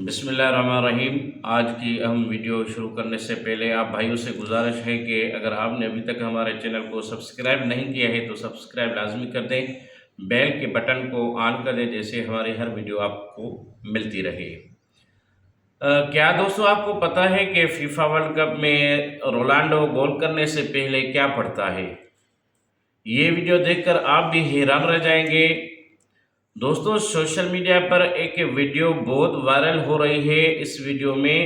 بسم اللہ الرحمن الرحیم۔ آج کی اہم ویڈیو شروع کرنے سے پہلے آپ بھائیوں سے گزارش ہے کہ اگر آپ نے ابھی تک ہمارے چینل کو سبسکرائب نہیں کیا ہے تو سبسکرائب لازمی کر دیں، بیل کے بٹن کو آن کر دیں جیسے ہماری ہر ویڈیو آپ کو ملتی رہے۔ کیا دوستو آپ کو پتہ ہے کہ فیفا ورلڈ کپ میں رونالڈو گول کرنے سے پہلے کیا پڑھتا ہے؟ یہ ویڈیو دیکھ کر آپ بھی حیران رہ جائیں گے۔ دوستو سوشل میڈیا پر ایک ویڈیو بہت وائرل ہو رہی ہے۔ اس ویڈیو میں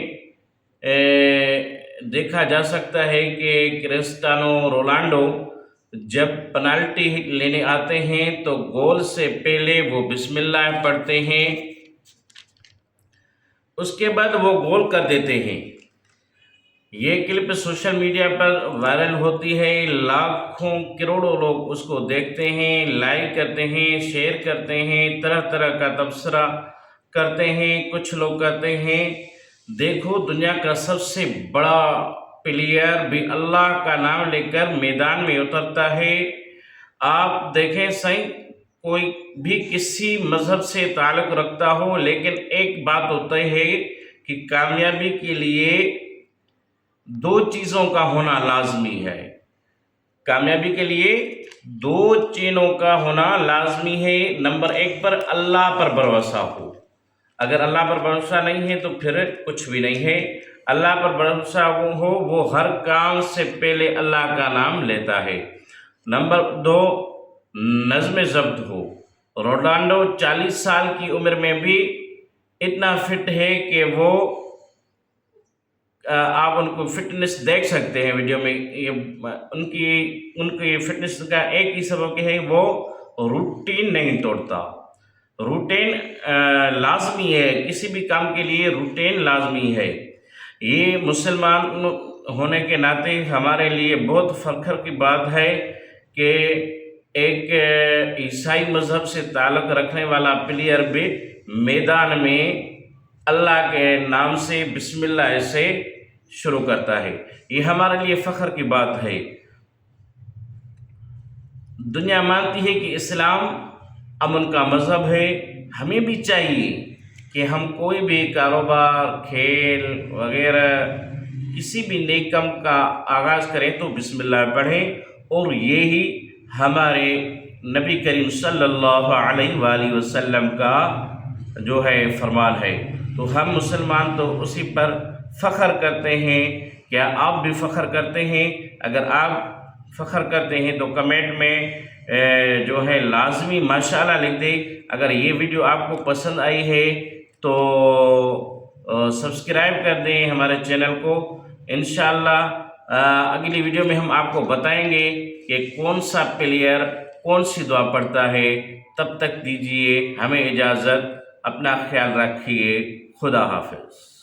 دیکھا جا سکتا ہے کہ کرسٹیانو رونالڈو جب پنالٹی لینے آتے ہیں تو گول سے پہلے وہ بسم اللہ پڑھتے ہیں، اس کے بعد وہ گول کر دیتے ہیں۔ یہ کلپ سوشل میڈیا پر وائرل ہوتی ہے، لاکھوں کروڑوں لوگ اس کو دیکھتے ہیں، لائک کرتے ہیں، شیئر کرتے ہیں، طرح طرح کا تبصرہ کرتے ہیں۔ کچھ لوگ کہتے ہیں دیکھو دنیا کا سب سے بڑا پلیئر بھی اللہ کا نام لے کر میدان میں اترتا ہے۔ آپ دیکھیں صحیح، کوئی بھی کسی مذہب سے تعلق رکھتا ہو، لیکن ایک بات ہوتا ہے کہ کامیابی کے لیے دو چیزوں کا ہونا لازمی ہے۔ کامیابی کے لیے دو چیزوں کا ہونا لازمی ہے۔ نمبر ایک پر اللہ پر بھروسہ ہو۔ اگر اللہ پر بھروسہ نہیں ہے تو پھر کچھ بھی نہیں ہے۔ اللہ پر بھروسہ ہو، وہ ہر کام سے پہلے اللہ کا نام لیتا ہے۔ نمبر دو، نظم ضبط ہو۔ رونالڈو 40 سال کی عمر میں بھی اتنا فٹ ہے کہ وہ آپ ان کو فٹنس دیکھ سکتے ہیں ویڈیو میں۔ ان کی فٹنس کا ایک ہی سبب ہے، وہ روٹین نہیں توڑتا۔ روٹین لازمی ہے، کسی بھی کام کے لیے روٹین لازمی ہے۔ یہ مسلمان ہونے کے ناطے ہمارے لیے بہت فخر کی بات ہے کہ ایک عیسائی مذہب سے تعلق رکھنے والا پلیئر بھی میدان میں اللہ کے نام سے بسم اللہ سے شروع کرتا ہے۔ یہ ہمارے لیے فخر کی بات ہے۔ دنیا مانتی ہے کہ اسلام امن کا مذہب ہے۔ ہمیں بھی چاہیے کہ ہم کوئی بھی کاروبار، کھیل وغیرہ کسی بھی نیک کام کا آغاز کریں تو بسم اللہ پڑھیں، اور یہی ہمارے نبی کریم صلی اللہ علیہ وآلہ وسلم کا جو ہے فرمان ہے۔ تو ہم مسلمان تو اسی پر فخر کرتے ہیں۔ کیا آپ بھی فخر کرتے ہیں؟ اگر آپ فخر کرتے ہیں تو کمنٹ میں جو ہے لازمی ماشاءاللہ لکھ دیں۔ اگر یہ ویڈیو آپ کو پسند آئی ہے تو سبسکرائب کر دیں ہمارے چینل کو۔ انشاءاللہ اگلی ویڈیو میں ہم آپ کو بتائیں گے کہ کون سا پلیئر کون سی دعا پڑھتا ہے۔ تب تک دیجیے ہمیں اجازت، اپنا خیال رکھیے، خدا حافظ۔